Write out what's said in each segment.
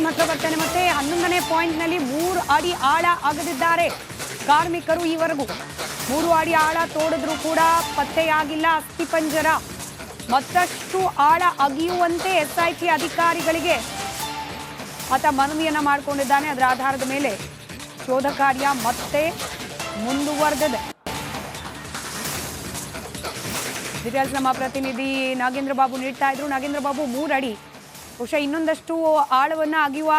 ಹತ್ರ ಬರ್ತೇನೆ. ಮತ್ತೆ 11ನೇ ಪಾಯಿಂಟ್ನಲ್ಲಿ 3 ಅಡಿ ಆಳ ಅಗೆದಿದ್ದಾರೆ ಕಾರ್ಮಿಕರು. ಈವರೆಗೂ 3 ಅಡಿ ಆಳ ತೋಡಿದ್ರೂ ಕೂಡ ಪತ್ತೆಯಾಗಿಲ್ಲ ಅಸ್ಥಿಪಂಜರ. ಮತ್ತಷ್ಟು ಆಳ ಅಗೆಯುವಂತೆ ಎಸ್ಐಟಿ ಅಧಿಕಾರಿಗಳಿಗೆ ಆತ ಮನವಿಯನ್ನ ಮಾಡಿಕೊಂಡಿದ್ದಾನೆ. ಅದರ ಆಧಾರದ ಮೇಲೆ ಶೋಧ ಕಾರ್ಯ ಮತ್ತೆ ಮುಂದುವರೆದಿದೆ. ಡೀಟೇಲ್ಸ್ ನಮ್ಮ ಪ್ರತಿನಿಧಿ ನಾಗೇಂದ್ರ ಬಾಬು ನೀಡ್ತಾ ಇದ್ರು. ನಾಗೇಂದ್ರ ಬಾಬು, 3 ಅಡಿ ಬಹುಶಃ ಇನ್ನೊಂದಷ್ಟು ಆಳವನ್ನ ಅಗೆಯುವ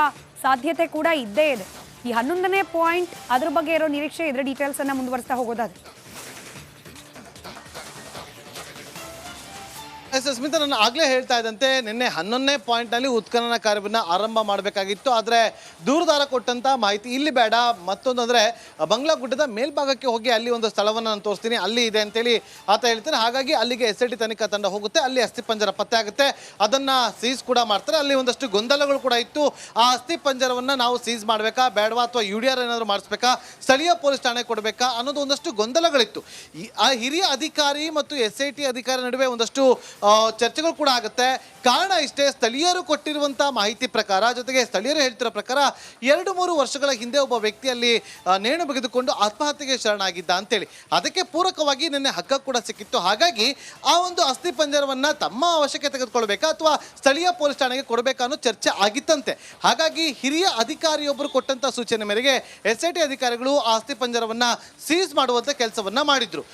ಸಾಧ್ಯತೆ ಕೂಡ ಇದ್ದೇ ಇದೆ. ಈ 11ನೇ ಪಾಯಿಂಟ್ ಅದ್ರ ಬಗ್ಗೆ ಇರೋ ನಿರೀಕ್ಷೆ ಇದ್ರೆ ಡೀಟೇಲ್ಸ್ ಅನ್ನ ಮುಂದುವರಿಸ್ತಾ ಹೋಗೋದಾದ್ರೆ. ಸ್ಮಿತಾ, ನಾನು ಆಗಲೇ ಹೇಳ್ತಾ ಇದ್ದಂತೆ ನಿನ್ನೆ 11ನೇ ಪಾಯಿಂಟ್ನಲ್ಲಿ ಉತ್ಖನನ ಕಾರ್ಯವನ್ನು ಆರಂಭ ಮಾಡಬೇಕಾಗಿತ್ತು. ಆದರೆ ದೂರದಾರ ಕೊಟ್ಟಂಥ ಮಾಹಿತಿ ಇಲ್ಲಿ ಬೇಡ, ಮತ್ತೊಂದು ಅಂದರೆ ಬಂಗ್ಲಾ ಗುಡ್ಡದ ಮೇಲ್ಭಾಗಕ್ಕೆ ಹೋಗಿ ಅಲ್ಲಿ ಒಂದು ಸ್ಥಳವನ್ನು ನಾನು ತೋರಿಸ್ತೀನಿ, ಅಲ್ಲಿ ಇದೆ ಅಂತೇಳಿ ಆತ ಹೇಳ್ತಾರೆ. ಹಾಗಾಗಿ ಅಲ್ಲಿಗೆ SIT ತನಿಖಾ ತಂಡ ಹೋಗುತ್ತೆ, ಅಲ್ಲಿ ಅಸ್ಥಿಪಂಜರ ಪತ್ತೆ ಆಗುತ್ತೆ, ಅದನ್ನು ಸೀಸ್ ಕೂಡ ಮಾಡ್ತಾರೆ. ಅಲ್ಲಿ ಒಂದಷ್ಟು ಗೊಂದಲಗಳು ಕೂಡ ಇತ್ತು. ಆ ಅಸ್ಥಿಪಂಜರವನ್ನು ನಾವು ಸೀಸ್ ಮಾಡಬೇಕಾ ಬೇಡವಾ, ಅಥವಾ UDR ಏನಾದರೂ ಮಾಡಿಸ್ಬೇಕಾ, ಸ್ಥಳೀಯ ಪೊಲೀಸ್ ಠಾಣೆ ಕೊಡಬೇಕಾ ಅನ್ನೋದು ಒಂದಷ್ಟು ಗೊಂದಲಗಳಿತ್ತು. ಆ ಹಿರಿಯ ಅಧಿಕಾರಿ ಮತ್ತು SIT ಅಧಿಕಾರಿ ನಡುವೆ ಒಂದಷ್ಟು ಚರ್ಚೆಗಳು ಕೂಡ ಆಗುತ್ತೆ. ಕಾರಣ ಇಷ್ಟೇ, ಸ್ಥಳೀಯರು ಕೊಟ್ಟಿರುವಂಥ ಮಾಹಿತಿ ಪ್ರಕಾರ, ಜೊತೆಗೆ ಸ್ಥಳೀಯರು ಹೇಳ್ತಿರೋ ಪ್ರಕಾರ 2-3 ವರ್ಷಗಳ ಹಿಂದೆ ಒಬ್ಬ ವ್ಯಕ್ತಿಯಲ್ಲಿ ನೇಣು ಬಿಗಿದುಕೊಂಡು ಆತ್ಮಹತ್ಯೆಗೆ ಶರಣಾಗಿದ್ದ ಅಂತೇಳಿ. ಅದಕ್ಕೆ ಪೂರಕವಾಗಿ ನಿನ್ನೆ ಹಗ್ಗ ಕೂಡ ಸಿಕ್ಕಿತ್ತು. ಹಾಗಾಗಿ ಆ ಒಂದು ಅಸ್ಥಿ ಪಂಜರವನ್ನು ತಮ್ಮ ಅವಶ್ಯಕತೆ ತೆಗೆದುಕೊಳ್ಬೇಕಾ ಅಥವಾ ಸ್ಥಳೀಯ ಪೊಲೀಸ್ ಠಾಣೆಗೆ ಕೊಡಬೇಕಾ ಅನ್ನೋ ಚರ್ಚೆ ಆಗಿತ್ತಂತೆ. ಹಾಗಾಗಿ ಹಿರಿಯ ಅಧಿಕಾರಿಯೊಬ್ಬರು ಕೊಟ್ಟಂಥ ಸೂಚನೆ ಮೇರೆಗೆ SIT ಅಧಿಕಾರಿಗಳು ಆ ಅಸ್ಥಿ ಪಂಜರವನ್ನು ಸೀಸ್ ಮಾಡುವಂಥ ಕೆಲಸವನ್ನು ಮಾಡಿದ್ರು.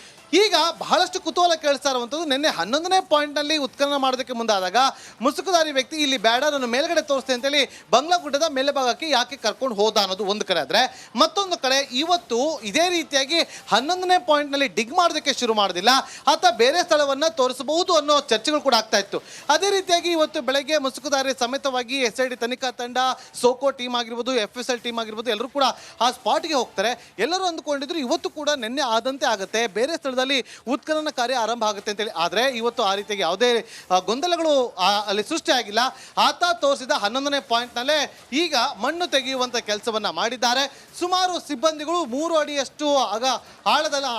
ಈಗ ಬಹಳಷ್ಟು ಕುತೂಹಲ ಕೇಳಿಸ್ತಾ ಇರುವಂಥದ್ದು, ನಿನ್ನೆ 11ನೇ ಪಾಯಿಂಟ್ನಲ್ಲಿ ಉತ್ಖನನ ಮಾಡೋದಕ್ಕೆ ಮುಂದಾದಾಗ ಮುಸುಕುದಾರಿ ವ್ಯಕ್ತಿ ಇಲ್ಲಿ ಬೇಡ, ನಾನು ಮೇಲ್ಗಡೆ ತೋರಿಸ್ತೇನೆ ಅಂತೇಳಿ ಬಂಗ್ಲಾ ಗುಡ್ಡದ ಮೇಲೆ ಭಾಗಕ್ಕೆ ಯಾಕೆ ಕರ್ಕೊಂಡು ಹೋದ ಅನ್ನೋದು ಒಂದು ಕಡೆ. ಆದರೆ ಮತ್ತೊಂದು ಕಡೆ ಇವತ್ತು ಇದೇ ರೀತಿಯಾಗಿ 11ನೇ ಪಾಯಿಂಟ್ನಲ್ಲಿ ಡಿಗ್ ಮಾಡೋದಕ್ಕೆ ಶುರು ಮಾಡೋದಿಲ್ಲ, ಆತ ಬೇರೆ ಸ್ಥಳವನ್ನು ತೋರಿಸಬಹುದು ಅನ್ನೋ ಚರ್ಚೆಗಳು ಕೂಡ ಆಗ್ತಾ ಇತ್ತು. ಅದೇ ರೀತಿಯಾಗಿ ಇವತ್ತು ಬೆಳಗ್ಗೆ ಮುಸುಕುದಾರಿ ಸಮೇತವಾಗಿ SIT ತನಿಖಾ ತಂಡ, ಸೋಕೋ ಟೀಮ್ ಆಗಿರ್ಬೋದು, FSL ಟೀಮ್ ಆಗಿರ್ಬೋದು, ಎಲ್ಲರೂ ಕೂಡ ಆ ಸ್ಪಾಟ್ಗೆ ಹೋಗ್ತಾರೆ. ಎಲ್ಲರೂ ಅಂದುಕೊಂಡಿದ್ರು ಇವತ್ತು ಕೂಡ ನಿನ್ನೆ ಆದಂತೆ ಆಗುತ್ತೆ, ಬೇರೆ ಸ್ಥಳದಲ್ಲಿ ಉತ್ಖನನ ಕಾರ್ಯ ಆರಂಭ ಆಗುತ್ತೆ ಅಂತೇಳಿ. ಆದರೆ ಇವತ್ತು ಆ ರೀತಿಯಾಗಿ ಯಾವುದೇ ಗೊಂದಲಗಳು ಅಲ್ಲಿ ಸೃಷ್ಟಿಯಾಗಿಲ್ಲ. ಆತ ತೋರಿಸಿದ 11ನೇ ಪಾಯಿಂಟ್ನಲ್ಲೇ ಈಗ ಮಣ್ಣು ತೆಗೆಯುವಂಥ ಕೆಲಸವನ್ನು ಮಾಡಿದ್ದಾರೆ. ಸುಮಾರು ಸಿಬ್ಬಂದಿಗಳು 3 ಅಡಿಯಷ್ಟು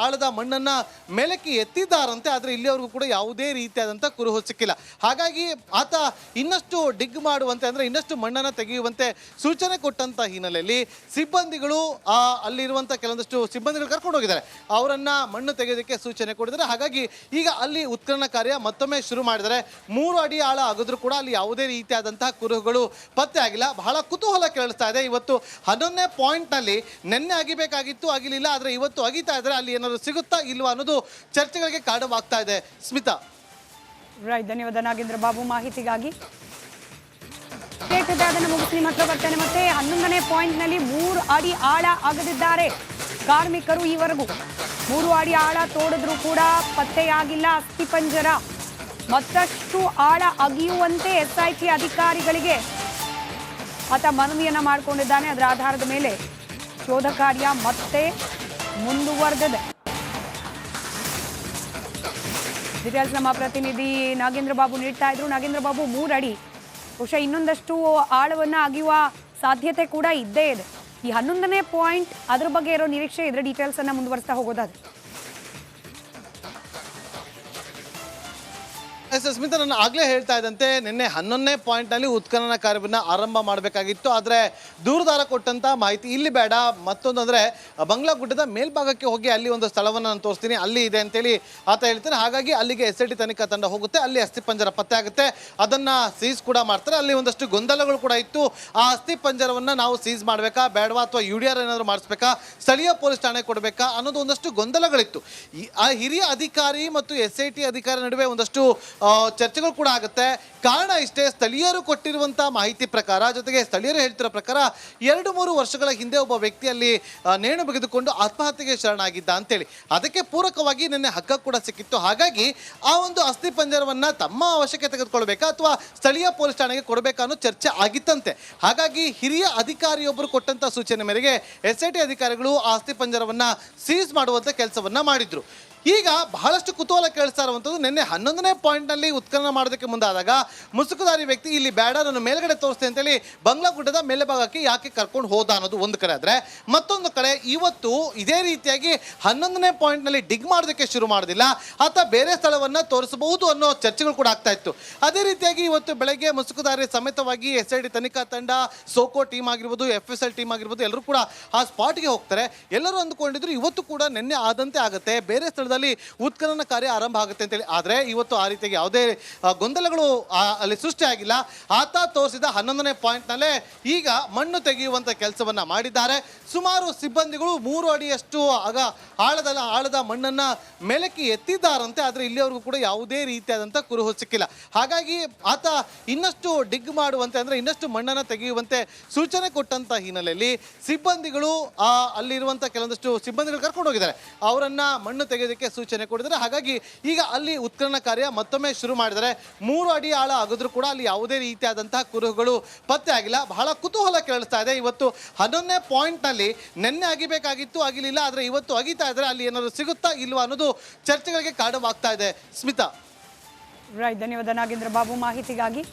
ಆಳದ ಮಣ್ಣನ್ನು ಮೇಲಕ್ಕೆ ಎತ್ತಿದ್ದಾರಂತೆ. ಆದರೆ ಇಲ್ಲಿವರೆಗೂ ಕೂಡ ಯಾವುದೇ ರೀತಿಯಾದಂಥ ಕುರುಹು ಸಿಕ್ಕಿಲ್ಲ. ಹಾಗಾಗಿ ಆತ ಇನ್ನಷ್ಟು ಡಿಗ್ ಮಾಡುವಂತೆ, ಅಂದರೆ ಇನ್ನಷ್ಟು ಮಣ್ಣನ್ನು ತೆಗೆಯುವಂತೆ ಸೂಚನೆ ಕೊಟ್ಟಂಥ ಹಿನ್ನೆಲೆಯಲ್ಲಿ ಸಿಬ್ಬಂದಿಗಳು ಅಲ್ಲಿರುವಂಥ ಕೆಲವೊಂದಷ್ಟು ಸಿಬ್ಬಂದಿಗಳು ಕರ್ಕೊಂಡು ಹೋಗಿದ್ದಾರೆ, ಅವರನ್ನು ಮಣ್ಣು ತೆಗೆಯೋದಕ್ಕೆ ಸೂಚನೆ ಕೊಟ್ಟಿದ್ದಾರೆ. ಹಾಗಾಗಿ ಈಗ ಅಲ್ಲಿ ಉತ್ಖನನ ಕಾರ್ಯ ಮತ್ತೊಮ್ಮೆ ಶುರು ಮಾಡಿದರೆ 3 ಅಡಿ ಆಳ ಆಗಿದ್ರೂ ಕೂಡ ಅಲ್ಲಿ ಯಾವುದೇ ರೀತಿಯಾದಂತಹ ಕುರುಹುಗಳು ಪತ್ತೆ ಆಗಿಲ್ಲ. ಬಹಳ ಕುತೂಹಲ ಕೇಳಿಸ್ತಾ ಇದೆ. ಇವತ್ತು 11ನೇ ಪಾಯಿಂಟ್ನಲ್ಲಿ ನಿನ್ನೆ ಅಗಿಬೇಕಾಗಿತ್ತು, ಆಗಿಲಿಲ್ಲ. ಆದರೆ ಇವತ್ತು ಅಗಿತಾ ಇದ್ರೆ ಅಲ್ಲಿ ಏನಾದರೂ ಸಿಗುತ್ತಾ ಇಲ್ವಾ ಅನ್ನೋದು ಚರ್ಚೆಗಳಿಗೆ ಕಾರಣವಾಗ್ತಾ ಇದೆ. ಸ್ಮಿತಾ, ರೈಟ್, ಧನ್ಯವಾದ ನಾಗೇಂದ್ರ ಬಾಬು ಮಾಹಿತಿಗಾಗಿ. ಅದನ್ನು ಮುಗಿಸಿ ನಿಮ್ಮ ಹತ್ರ ಬರ್ತೇನೆ. ಮತ್ತೆ 11ನೇ ಪಾಯಿಂಟ್ನಲ್ಲಿ 3 ಅಡಿ ಆಳ ಅಗೆದಿದ್ದಾರೆ ಕಾರ್ಮಿಕರು. ಈವರೆಗೂ 3 ಅಡಿ ಆಳ ತೋಡಿದ್ರೂ ಕೂಡ ಪತ್ತೆಯಾಗಿಲ್ಲ ಅಸ್ಥಿಪಂಜರ. ಮತ್ತಷ್ಟು ಆಳ ಅಗೆಯುವಂತೆ SIT ಅಧಿಕಾರಿಗಳಿಗೆ ಆತ ಮನವಿಯನ್ನ ಮಾಡಿಕೊಂಡಿದ್ದಾನೆ. ಅದರ ಆಧಾರದ ಮೇಲೆ ಶೋಧ ಕಾರ್ಯ ಮತ್ತೆ ಮುಂದುವರೆದಿದೆ. ಡೀಟೇಲ್ಸ್ ನಮ್ಮ ಪ್ರತಿನಿಧಿ ನಾಗೇಂದ್ರ ಬಾಬು ನೀಡ್ತಾ ಇದ್ರು. ನಾಗೇಂದ್ರ ಬಾಬು, 3 ಅಡಿ ಬಹುಶಃ ಇನ್ನೊಂದಷ್ಟು ಆಳವನ್ನ ಅಗೆಯುವ ಸಾಧ್ಯತೆ ಕೂಡ ಇದ್ದೇ ಇದೆ. ಈ 11ನೇ ಪಾಯಿಂಟ್ ಅದ್ರ ಬಗ್ಗೆ ಇರೋ ನಿರೀಕ್ಷೆ ಇದ್ರೆ ಡೀಟೇಲ್ಸ್ ಅನ್ನ ಮುಂದುವರಿಸ್ತಾ ಹೋಗೋದಾದ್ರೆ. ಸ್ಮಿತಾ, ನಾನು ಆಗಲೇ ಹೇಳ್ತಾ ಇದ್ದಂತೆ ನಿನ್ನೆ 11ನೇ ಪಾಯಿಂಟ್ನಲ್ಲಿ ಉತ್ಖನನ ಕಾರ್ಯವನ್ನು ಆರಂಭ ಮಾಡಬೇಕಾಗಿತ್ತು. ಆದರೆ ದೂರದಾರ ಕೊಟ್ಟಂಥ ಮಾಹಿತಿ ಇಲ್ಲಿ ಬೇಡ, ಮತ್ತೊಂದು ಅಂದರೆ ಬಂಗ್ಲಾ ಗುಡ್ಡದ ಮೇಲ್ಭಾಗಕ್ಕೆ ಹೋಗಿ ಅಲ್ಲಿ ಒಂದು ಸ್ಥಳವನ್ನು ನಾನು ತೋರಿಸ್ತೀನಿ, ಅಲ್ಲಿ ಇದೆ ಅಂತೇಳಿ ಆತ ಹೇಳ್ತಾರೆ. ಹಾಗಾಗಿ ಅಲ್ಲಿಗೆ SIT ತನಿಖಾ ತಂಡ ಹೋಗುತ್ತೆ, ಅಲ್ಲಿ ಅಸ್ಥಿಪಂಜರ ಪತ್ತೆ ಆಗುತ್ತೆ, ಅದನ್ನು ಸೀಸ್ ಕೂಡ ಮಾಡ್ತಾರೆ. ಅಲ್ಲಿ ಒಂದಷ್ಟು ಗೊಂದಲಗಳು ಕೂಡ ಇತ್ತು. ಆ ಅಸ್ಥಿಪಂಜರವನ್ನು ನಾವು ಸೀಸ್ ಮಾಡಬೇಕಾ ಬೇಡವಾ, ಅಥವಾ UDR ಏನಾದರೂ ಮಾಡಿಸ್ಬೇಕಾ, ಸ್ಥಳೀಯ ಪೊಲೀಸ್ ಠಾಣೆ ಕೊಡಬೇಕಾ ಅನ್ನೋದು ಒಂದಷ್ಟು ಗೊಂದಲಗಳಿತ್ತು. ಆ ಹಿರಿಯ ಅಧಿಕಾರಿ ಮತ್ತು SIT ಅಧಿಕಾರಿ ನಡುವೆ ಒಂದಷ್ಟು ಚರ್ಚೆಗಳು ಕೂಡ ಆಗುತ್ತೆ. ಕಾರಣ ಇಷ್ಟೇ, ಸ್ಥಳೀಯರು ಕೊಟ್ಟಿರುವಂಥ ಮಾಹಿತಿ ಪ್ರಕಾರ, ಜೊತೆಗೆ ಸ್ಥಳೀಯರು ಹೇಳ್ತಿರೋ ಪ್ರಕಾರ 2-3 ವರ್ಷಗಳ ಹಿಂದೆ ಒಬ್ಬ ವ್ಯಕ್ತಿಯಲ್ಲಿ ನೇಣು ಬಿಗಿದುಕೊಂಡು ಆತ್ಮಹತ್ಯೆಗೆ ಶರಣಾಗಿದ್ದ ಅಂತೇಳಿ. ಅದಕ್ಕೆ ಪೂರಕವಾಗಿ ನಿನ್ನೆ ಹಗ್ಗ ಕೂಡ ಸಿಕ್ಕಿತ್ತು. ಹಾಗಾಗಿ ಆ ಒಂದು ಅಸ್ಥಿ ಪಂಜರವನ್ನು ತಮ್ಮ ಅವಶ್ಯಕತೆ ತೆಗೆದುಕೊಳ್ಬೇಕಾ ಅಥವಾ ಸ್ಥಳೀಯ ಪೊಲೀಸ್ ಠಾಣೆಗೆ ಕೊಡಬೇಕಾ ಅನ್ನೋ ಚರ್ಚೆ ಆಗಿತ್ತಂತೆ. ಹಾಗಾಗಿ ಹಿರಿಯ ಅಧಿಕಾರಿಯೊಬ್ಬರು ಕೊಟ್ಟಂಥ ಸೂಚನೆ ಮೇರೆಗೆ SIT ಅಧಿಕಾರಿಗಳು ಆ ಅಸ್ಥಿ ಪಂಜರವನ್ನು ಸೀಸ್ ಮಾಡುವಂಥ ಕೆಲಸವನ್ನು ಮಾಡಿದ್ರು. ಈಗ ಬಹಳಷ್ಟು ಕುತೂಹಲ ಕೇಳಿಸ್ತಾ ಇರುವಂಥದ್ದು ನಿನ್ನೆ 11ನೇ ಪಾಯಿಂಟ್ನಲ್ಲಿ ಉತ್ಖನನ ಮಾಡೋದಕ್ಕೆ ಮುಂದಾದಾಗ ಮುಸುಕುದಾರಿ ವ್ಯಕ್ತಿ ಇಲ್ಲಿ ಬೇಡ ನಾನು ಮೇಲ್ಗಡೆ ತೋರಿಸ್ತೇನೆ ಅಂತೇಳಿ ಬಂಗ್ಲಾ ಗುಡ್ಡದ ಮೇಲೆ ಭಾಗಕ್ಕೆ ಯಾಕೆ ಕರ್ಕೊಂಡು ಹೋದ ಅನ್ನೋದು ಒಂದು ಕಡೆ ಆದರೆ ಮತ್ತೊಂದು ಕಡೆ ಇವತ್ತು ಇದೇ ರೀತಿಯಾಗಿ 11ನೇ ಪಾಯಿಂಟ್ನಲ್ಲಿ ಡಿಗ್ ಮಾಡೋದಕ್ಕೆ ಶುರು ಮಾಡೋದಿಲ್ಲ ಆತ ಬೇರೆ ಸ್ಥಳವನ್ನು ತೋರಿಸಬಹುದು ಅನ್ನೋ ಚರ್ಚೆಗಳು ಕೂಡ ಆಗ್ತಾ ಇತ್ತು. ಅದೇ ರೀತಿಯಾಗಿ ಇವತ್ತು ಬೆಳಗ್ಗೆ ಮುಸುಕುದಾರಿ ಸಮೇತವಾಗಿ SIT ತನಿಖಾ ತಂಡ, ಸೋಕೋ ಟೀಮ್ ಆಗಿರ್ಬೋದು, FSL ಟೀಮ್ ಆಗಿರ್ಬೋದು, ಎಲ್ಲರೂ ಕೂಡ ಆ ಸ್ಪಾಟ್ಗೆ ಹೋಗ್ತಾರೆ. ಎಲ್ಲರೂ ಅಂದ್ಕೊಂಡಿದ್ರು ಇವತ್ತು ಕೂಡ ನಿನ್ನೆ ಆದಂತೆ ಆಗುತ್ತೆ, ಬೇರೆ ಸ್ಥಳದಲ್ಲಿ ಉತ್ಖನನ ಕಾರ್ಯ ಆರಂಭ ಆಗುತ್ತೆ ಅಂತೇಳಿ. ಆದರೆ ಇವತ್ತು ಆ ರೀತಿಯಾಗಿ ಯಾವುದೇ ಗೊಂದಲಗಳು ಅಲ್ಲಿ ಸೃಷ್ಟಿಯಾಗಿಲ್ಲ. ಆತ ತೋರಿಸಿದ 11ನೇ ಪಾಯಿಂಟ್ನಲ್ಲೇ ಈಗ ಮಣ್ಣು ತೆಗೆಯುವಂಥ ಕೆಲಸವನ್ನ ಮಾಡಿದ್ದಾರೆ. ಸುಮಾರು ಸಿಬ್ಬಂದಿಗಳು 3 ಅಡಿಯಷ್ಟು ಆಳದ ಮಣ್ಣನ್ನು ಮೇಲಕ್ಕೆ ಎತ್ತಿದ್ದಾರಂತೆ. ಆದರೆ ಇಲ್ಲಿವರೆಗೂ ಕೂಡ ಯಾವುದೇ ರೀತಿಯಾದಂಥ ಕುರುಹು ಸಿಕ್ಕಿಲ್ಲ. ಹಾಗಾಗಿ ಆತ ಇನ್ನಷ್ಟು ಡಿಗ್ ಮಾಡುವಂತೆ ಅಂದರೆ ಇನ್ನಷ್ಟು ಮಣ್ಣನ್ನು ತೆಗೆಯುವಂತೆ ಸೂಚನೆ ಕೊಟ್ಟಂಥ ಹಿನ್ನೆಲೆಯಲ್ಲಿ ಸಿಬ್ಬಂದಿಗಳು ಅಲ್ಲಿರುವಂಥ ಕೆಲವೊಂದಷ್ಟು ಸಿಬ್ಬಂದಿಗಳು ಕರ್ಕೊಂಡು ಹೋಗಿದ್ದಾರೆ, ಅವರನ್ನು ಮಣ್ಣು ತೆಗೆಯೋದಕ್ಕೆ ಸೂಚನೆ ಕೊಟ್ಟಿದ್ದಾರೆ. ಹಾಗಾಗಿ ಈಗ ಅಲ್ಲಿ ಉತ್ಖನನ ಕಾರ್ಯ ಮತ್ತೊಮ್ಮೆ ಶುರು ಮಾಡಿದ್ದಾರೆ. 3 ಅಡಿ ಆಳ ಆಗಿದ್ರೂ ಕೂಡ ಅಲ್ಲಿ ಯಾವುದೇ ರೀತಿಯಾದಂತಹ ಕುರುಹುಗಳು ಪತ್ತೆ ಆಗಿಲ್ಲ. ಬಹಳ ಕುತೂಹಲ ಕೇಳಿಸ್ತಾ ಇದೆ. ಇವತ್ತು 11ನೇ ಪಾಯಿಂಟ್ನಲ್ಲಿ ನಿನ್ನೆ ಅಗಿಬೇಕಾಗಿತ್ತು, ಆಗಿಲಿಲ್ಲ. ಆದರೆ ಇವತ್ತು ಅಗಿತಾ ಇದ್ದಾರೆ. ಅಲ್ಲಿ ಏನಾದರೂ ಸಿಗುತ್ತಾ ಇಲ್ವಾ ಅನ್ನೋದು ಚರ್ಚೆಗಳಿಗೆ ಕಾರಣವಾಗ್ತಾ ಇದೆ. ಸ್ಮಿತಾ. ರೈಟ್, ಧನ್ಯವಾದ ನಾಗೇಂದ್ರ ಬಾಬು ಮಾಹಿತಿಗಾಗಿ.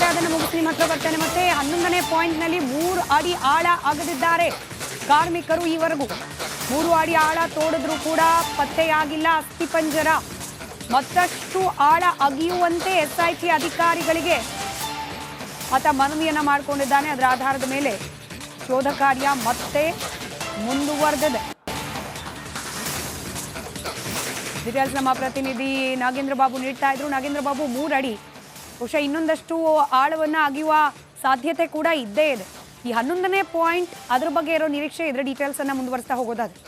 ಅದನ್ನು ಮುಗಿಸಿ ನಿಮ್ಮ ಹತ್ರ ಬರ್ತೇನೆ. ಮತ್ತೆ 11ನೇ ಪಾಯಿಂಟ್ನಲ್ಲಿ 3 ಅಡಿ ಆಳ ಅಗದಿದ್ದಾರೆ ಕಾರ್ಮಿಕರು. ಈವರೆಗೂ 3 ಅಡಿ ಆಳ ತೋಡಿದ್ರೂ ಕೂಡ ಪತ್ತೆಯಾಗಿಲ್ಲ ಅಸ್ಥಿಪಂಜರ. ಮತ್ತಷ್ಟು ಆಳ ಅಗಿಯುವಂತೆ SIT ಅಧಿಕಾರಿಗಳಿಗೆ ಆತ ಮನವಿಯನ್ನ ಮಾಡಿಕೊಂಡಿದ್ದಾನೆ. ಅದರ ಆಧಾರದ ಮೇಲೆ ಶೋಧ ಕಾರ್ಯ ಮತ್ತೆ ಮುಂದುವರೆದಿದೆ. ಡೀಟೇಲ್ಸ್ ನಮ್ಮ ಪ್ರತಿನಿಧಿ ನಾಗೇಂದ್ರ ಬಾಬು ನೀಡ್ತಾ ಇದ್ರು. ನಾಗೇಂದ್ರ ಬಾಬು, 3 ಅಡಿ ಬಹುಶಃ ಇನ್ನೊಂದಷ್ಟು ಆಳವನ್ನು ಅಗಿಯುವ ಸಾಧ್ಯತೆ ಕೂಡ ಇದ್ದೇ ಇದೆ. ಈ 11ನೇ ಪಾಯಿಂಟ್ ಅದ್ರ ಬಗ್ಗೆ ಇರೋ ನಿರೀಕ್ಷೆ ಇದ್ರೆ ಡೀಟೇಲ್ಸ್ ಅನ್ನ ಮುಂದುವರಿಸ್ತಾ ಹೋಗೋದಾದ್ರೆ.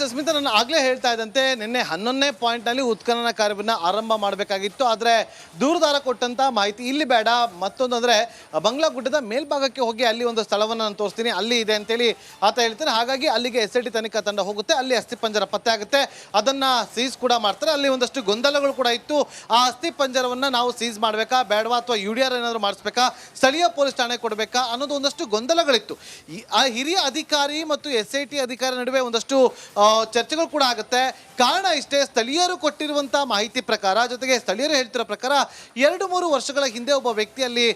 ಸ್ಮಿತಾ, ನಾನು ಆಗಲೇ ಹೇಳ್ತಾ ಇದ್ದಂತೆ ನಿನ್ನೆ 11ನೇ ಪಾಯಿಂಟ್ನಲ್ಲಿ ಉತ್ಖನನ ಕಾರ್ಯವನ್ನು ಆರಂಭ ಮಾಡಬೇಕಾಗಿತ್ತು. ಆದರೆ ದೂರದಾರ ಕೊಟ್ಟಂಥ ಮಾಹಿತಿ ಇಲ್ಲಿ ಬೇಡ, ಮತ್ತೊಂದು ಅಂದರೆ ಬಂಗ್ಲಾ ಗುಡ್ಡದ ಮೇಲ್ಭಾಗಕ್ಕೆ ಹೋಗಿ ಅಲ್ಲಿ ಒಂದು ಸ್ಥಳವನ್ನು ನಾನು ತೋರಿಸ್ತೀನಿ, ಅಲ್ಲಿ ಇದೆ ಅಂತೇಳಿ ಆತ ಹೇಳ್ತಾನೆ. ಹಾಗಾಗಿ ಅಲ್ಲಿಗೆ SIT ತನಿಖಾ ತಂಡ ಹೋಗುತ್ತೆ, ಅಲ್ಲಿ ಅಸ್ಥಿಪಂಜರ ಪತ್ತೆ ಆಗುತ್ತೆ, ಅದನ್ನು ಸೀಸ್ ಕೂಡ ಮಾಡ್ತಾರೆ. ಅಲ್ಲಿ ಒಂದಷ್ಟು ಗೊಂದಲಗಳು ಕೂಡ ಇತ್ತು. ಆ ಅಸ್ಥಿಪಂಜರವನ್ನು ನಾವು ಸೀಸ್ ಮಾಡಬೇಕಾ ಬೇಡವಾ, ಅಥವಾ UDR ಏನಾದರೂ ಮಾಡಿಸ್ಬೇಕಾ, ಸ್ಥಳೀಯ ಪೊಲೀಸ್ ಠಾಣೆ ಕೊಡಬೇಕಾ ಅನ್ನೋದು ಒಂದಷ್ಟು ಗೊಂದಲಗಳಿತ್ತು. ಆ ಹಿರಿಯ ಅಧಿಕಾರಿ ಮತ್ತು SIT ಅಧಿಕಾರಿ ನಡುವೆ ಒಂದಷ್ಟು ಚರ್ಚೆಗಳು ಕೂಡ ಆಗುತ್ತೆ. ಕಾರಣ ಇಷ್ಟೇ, ಸ್ಥಳೀಯರು ಕೊಟ್ಟಿರುವಂಥ ಮಾಹಿತಿ ಪ್ರಕಾರ, ಜೊತೆಗೆ ಸ್ಥಳೀಯರು ಹೇಳ್ತಿರೋ ಪ್ರಕಾರ 2-3 ವರ್ಷಗಳ ಹಿಂದೆ ಒಬ್ಬ ವ್ಯಕ್ತಿಯಲ್ಲಿ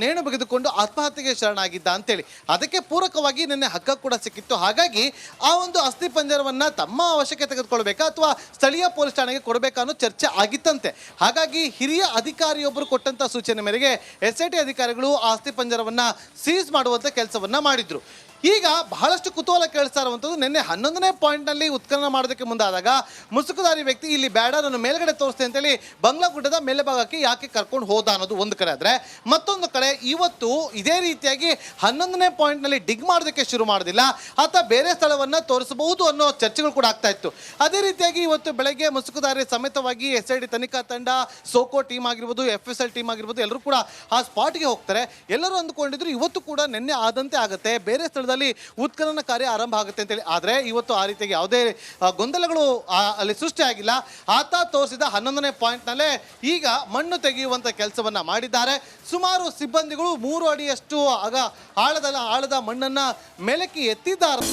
ನೇಣು ಬಿಗಿದುಕೊಂಡು ಆತ್ಮಹತ್ಯೆಗೆ ಶರಣಾಗಿದ್ದ ಅಂತೇಳಿ. ಅದಕ್ಕೆ ಪೂರಕವಾಗಿ ನಿನ್ನೆ ಹಗ್ಗ ಕೂಡ ಸಿಕ್ಕಿತ್ತು. ಹಾಗಾಗಿ ಆ ಒಂದು ಅಸ್ಥಿಪಂಜರವನ್ನು ತಮ್ಮ ಅವಶ್ಯಕ್ಕೆ ತೆಗೆದುಕೊಳ್ಬೇಕಾ ಅಥವಾ ಸ್ಥಳೀಯ ಪೊಲೀಸ್ ಠಾಣೆಗೆ ಕೊಡಬೇಕಾ ಅನ್ನೋ ಚರ್ಚೆ ಆಗಿತ್ತಂತೆ. ಹಾಗಾಗಿ ಹಿರಿಯ ಅಧಿಕಾರಿಯೊಬ್ಬರು ಕೊಟ್ಟಂಥ ಸೂಚನೆ ಮೇರೆಗೆ SIT ಅಧಿಕಾರಿಗಳು ಆ ಅಸ್ಥಿಪಂಜರವನ್ನು ಸೀಸ್ ಮಾಡುವಂಥ ಕೆಲಸವನ್ನು ಮಾಡಿದ್ರು. ಈಗ ಬಹಳಷ್ಟು ಕುತೂಹಲ ಕೇಳಿಸ್ತಾ ಇರುವಂಥದ್ದು ನಿನ್ನೆ 11ನೇ ಪಾಯಿಂಟ್ನಲ್ಲಿ ಉತ್ಖನನ ಮಾಡೋದಕ್ಕೆ ಮುಂದಾದಾಗ ಮುಸುಕುದಾರಿ ವ್ಯಕ್ತಿ ಇಲ್ಲಿ ಬೇಡ ನಾನು ಮೇಲ್ಗಡೆ ತೋರಿಸ್ತೇನೆ ಅಂತೇಳಿ ಬಂಗ್ಲಾ ಗುಡ್ಡದ ಮೇಲೆ ಭಾಗಕ್ಕೆ ಯಾಕೆ ಕರ್ಕೊಂಡು ಹೋದ ಅನ್ನೋದು ಒಂದು ಕಡೆ ಆದರೆ ಮತ್ತೊಂದು ಕಡೆ ಇವತ್ತು ಇದೇ ರೀತಿಯಾಗಿ 11ನೇ ಪಾಯಿಂಟ್ನಲ್ಲಿ ಡಿಗ್ ಮಾಡೋದಕ್ಕೆ ಶುರು ಮಾಡೋದಿಲ್ಲ, ಆತ ಬೇರೆ ಸ್ಥಳವನ್ನು ತೋರಿಸಬಹುದು ಅನ್ನೋ ಚರ್ಚೆಗಳು ಕೂಡ ಆಗ್ತಾ ಇತ್ತು. ಅದೇ ರೀತಿಯಾಗಿ ಇವತ್ತು ಬೆಳಗ್ಗೆ ಮುಸುಕುದಾರಿ ಸಮೇತವಾಗಿ SIT ತನಿಖಾ ತಂಡ, ಸೋಕೋ ಟೀಮ್ ಆಗಿರ್ಬೋದು, FSL ಟೀಮ್ ಆಗಿರ್ಬೋದು, ಎಲ್ಲರೂ ಕೂಡ ಆ ಸ್ಪಾಟ್ಗೆ ಹೋಗ್ತಾರೆ. ಎಲ್ಲರೂ ಅಂದ್ಕೊಂಡಿದ್ರು ಇವತ್ತು ಕೂಡ ನಿನ್ನೆ ಆದಂತೆ ಆಗುತ್ತೆ, ಬೇರೆ ಸ್ಥಳದಲ್ಲಿ ಉತ್ಖನನ ಕಾರ್ಯ ಆರಂಭ ಆಗುತ್ತೆ ಅಂತೇಳಿ. ಆದರೆ ಇವತ್ತು ಆ ರೀತಿಯಾಗಿ ಯಾವುದೇ ಗೊಂದಲಗಳು ಅಲ್ಲಿ ಸೃಷ್ಟಿಯಾಗಿಲ್ಲ. ಆತ ತೋರಿಸಿದ 11ನೇ ಪಾಯಿಂಟ್ನಲ್ಲೇ ಈಗ ಮಣ್ಣು ತೆಗೆಯುವಂಥ ಕೆಲಸವನ್ನ ಮಾಡಿದ್ದಾರೆ. ಸುಮಾರು ಸಿಬ್ಬಂದಿಗಳು 3 ಅಡಿಯಷ್ಟು ಆಳದ ಮಣ್ಣನ್ನು ಮೇಲಕ್ಕೆ ಎತ್ತಿದ್ದಾರೆ.